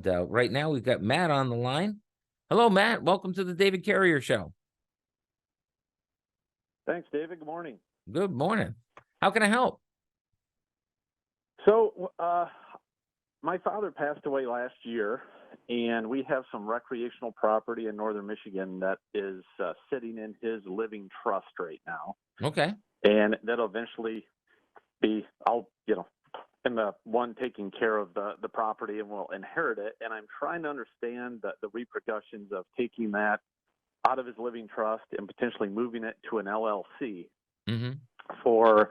And right now we've got Matt on the line. Hello, Matt. Welcome to the David Carrier Show. Thanks, David. Good morning. Good morning. How can I help? So, my father passed away last year, and we have some recreational property in northern Michigan that is sitting in his living trust right now. Okay. And that'll eventually be, I'm the one taking care of the property and will inherit it. And I'm trying to understand the repercussions of taking that out of his living trust and potentially moving it to an LLC for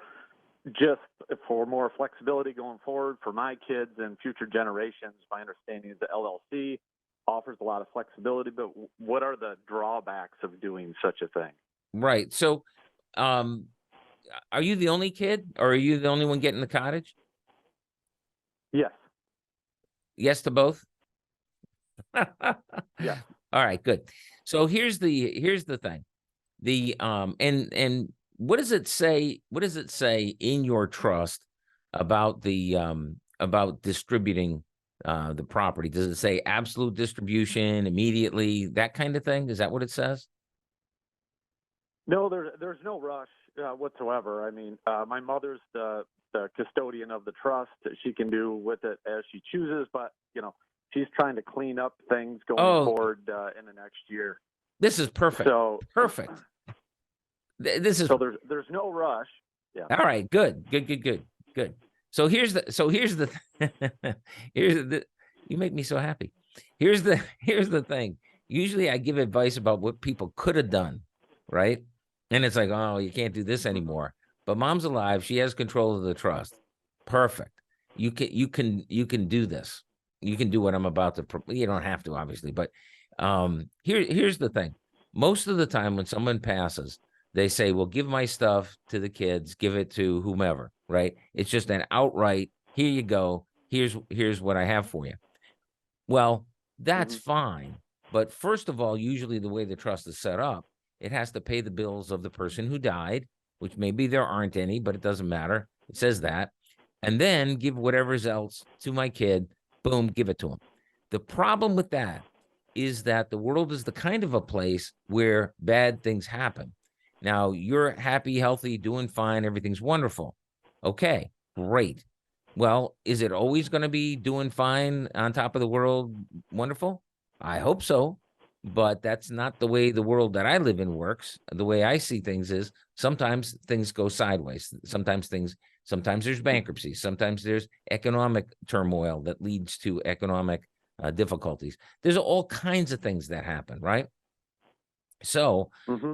more flexibility going forward for my kids and future generations. My understanding is the LLC offers a lot of flexibility, but what are the drawbacks of doing such a thing? Right. So, are you the only kid, or are you the only one getting the cottage? Yes. Yes to both? Yeah. All right, good. So here's the thing. And what does it say? What does it say in your trust about about distributing the property? Does it say absolute distribution immediately, that kind of thing? Is that what it says? No, there's no rush whatsoever. I mean, my mother's the custodian of the trust. She can do with it as she chooses, but she's trying to clean up things going forward in the next year. This is perfect. So perfect. This is so there's no rush. Yeah. All right. Good. So here's the you make me so happy. Here's the thing. Usually I give advice about what people could have done, right? And it's like, oh, you can't do this anymore. But mom's alive. She has control of the trust. Perfect. You can do this. You can do what I'm about to. You don't have to, obviously, but here's the thing. Most of the time when someone passes, they say, well, give my stuff to the kids, give it to whomever, right? It's just an outright, here you go. Here's what I have for you. Well, that's fine. But first of all, usually the way the trust is set up, it has to pay the bills of the person who died, which maybe there aren't any, but it doesn't matter. It says that. And then give whatever's else to my kid. Boom, give it to him. The problem with that is that the world is the kind of a place where bad things happen. Now, you're happy, healthy, doing fine. Everything's wonderful. Okay, great. Well, is it always going to be doing fine on top of the world? Wonderful. I hope so. But that's not the way the world that I live in works. The way I see things is sometimes things go sideways. Sometimes there's bankruptcy. Sometimes there's economic turmoil that leads to economic difficulties. There's all kinds of things that happen, right? So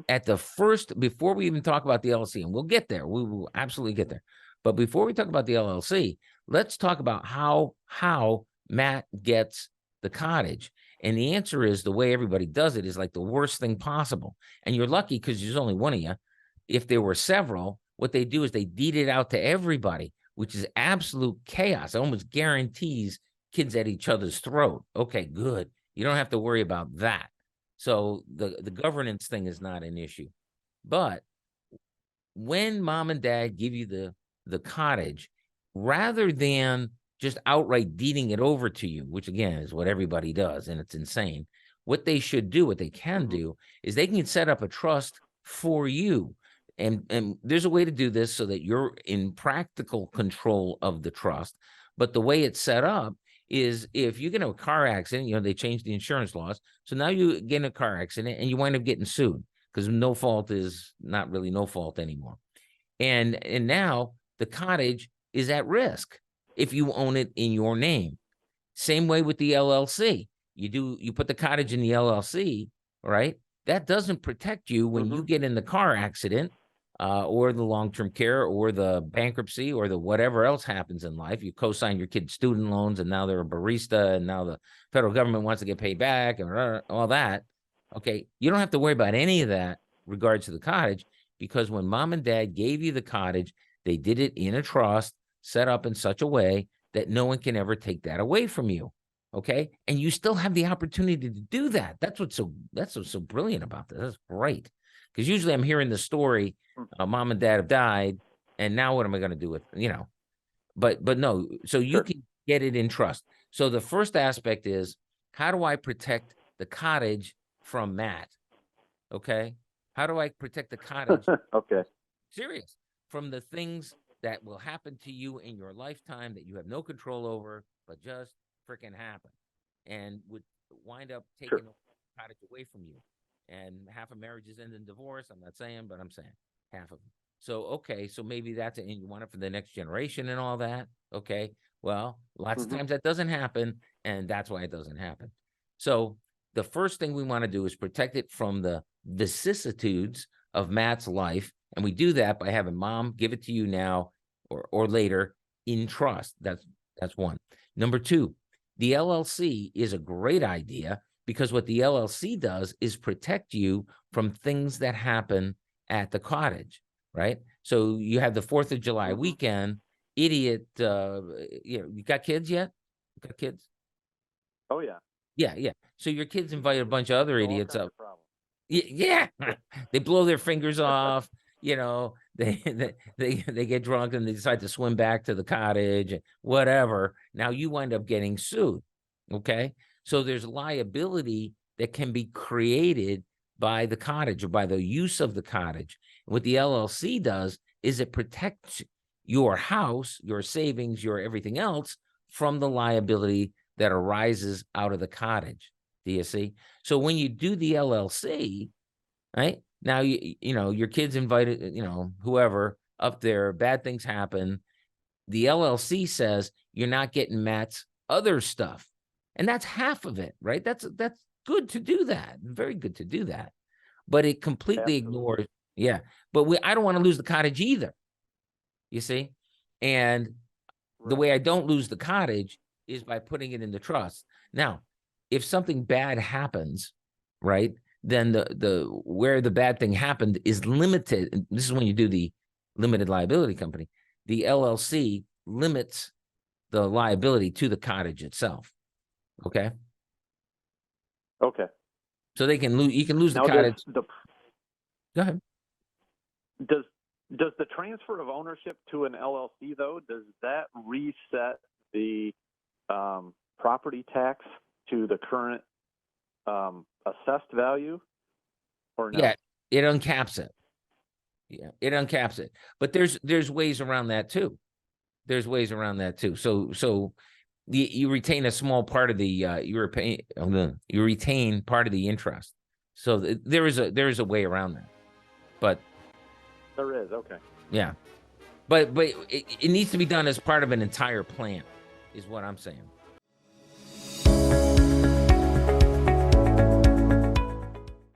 at the first, before we even talk about the LLC, and we'll get there, we will absolutely get there. But before we talk about the LLC, let's talk about how Matt gets the cottage. And the answer is the way everybody does it is like the worst thing possible. And you're lucky because there's only one of you. If there were several, what they do is they deed it out to everybody, which is absolute chaos. It almost guarantees kids at each other's throat. Okay, good. You don't have to worry about that. So the governance thing is not an issue. But when mom and dad give you the cottage, rather than just outright deeding it over to you, which again is what everybody does, and it's insane, what they should do, what they can do, is they can set up a trust for you. And there's a way to do this so that you're in practical control of the trust. But the way it's set up is if you get in a car accident, they changed the insurance laws. So now you get in a car accident and you wind up getting sued because no fault is not really no fault anymore. And now the cottage is at risk if you own it in your name. Same way with the LLC. You put the cottage in the LLC, right? That doesn't protect you when you get in the car accident or the long-term care or the bankruptcy or the whatever else happens in life. You co-sign your kids' student loans and now they're a barista and now the federal government wants to get paid back and all that. Okay, you don't have to worry about any of that regards to the cottage because when mom and dad gave you the cottage, they did it in a trust set up in such a way that no one can ever take that away from you. Okay. And you still have the opportunity to do that. That's what's so brilliant about this. That's great. Because usually I'm hearing the story, mom and dad have died, and now what am I going to do with, but no, so you can get it in trust. So the first aspect is, how do I protect the cottage from Matt? Okay. How do I protect the cottage? Okay. Serious, from the things that will happen to you in your lifetime that you have no control over, but just freaking happen, and would wind up Sure. taking the cottage away from you. And half of marriages end in divorce. I'm not saying, but I'm saying half of them. So okay, so maybe that's and you want it for the next generation and all that. Okay, well, lots of Hmm. times that doesn't happen, and that's why it doesn't happen. So the first thing we want to do is protect it from the vicissitudes of Matt's life. And we do that by having mom give it to you now or later in trust. That's one. Number two, the LLC is a great idea because what the LLC does is protect you from things that happen at the cottage, right? So you have the 4th of July Hmm. weekend, idiot, you got kids yet? You got kids? Oh yeah. Yeah, yeah. So your kids invite a bunch of other So all idiots kinds up. of problems. Yeah, they blow their fingers off. They get drunk and they decide to swim back to the cottage, whatever. Now you wind up getting sued. Okay, so there's liability that can be created by the cottage or by the use of the cottage. What the LLC does is it protects your house, your savings, your everything else from the liability that arises out of the cottage. Do you see? So when you do the LLC, right now, your kids invited, whoever up there, bad things happen. The LLC says you're not getting Matt's other stuff, and that's half of it, right? That's good to do that, very good to do that, but it completely Absolutely. ignores. Yeah, but I don't want to lose the cottage either. You see, and the Right. way I don't lose the cottage is by putting it in the trust. Now, if something bad happens, right, then the where the bad thing happened is limited. And this is when you do the limited liability company. The LLC limits the liability to the cottage itself. Okay, Okay. so they can lose. You can lose the Now, does cottage. Go ahead. does does the transfer of ownership to an LLC though, does that reset the property tax to the current assessed value, or Yeah, no? it uncaps it. Yeah, it uncaps it. But there's ways around that too. There's ways around that too. So you retain a small part of the you retain part of the interest. So there is a way around that. But There is. Okay. yeah, but it needs to be done as part of an entire plan, is what I'm saying.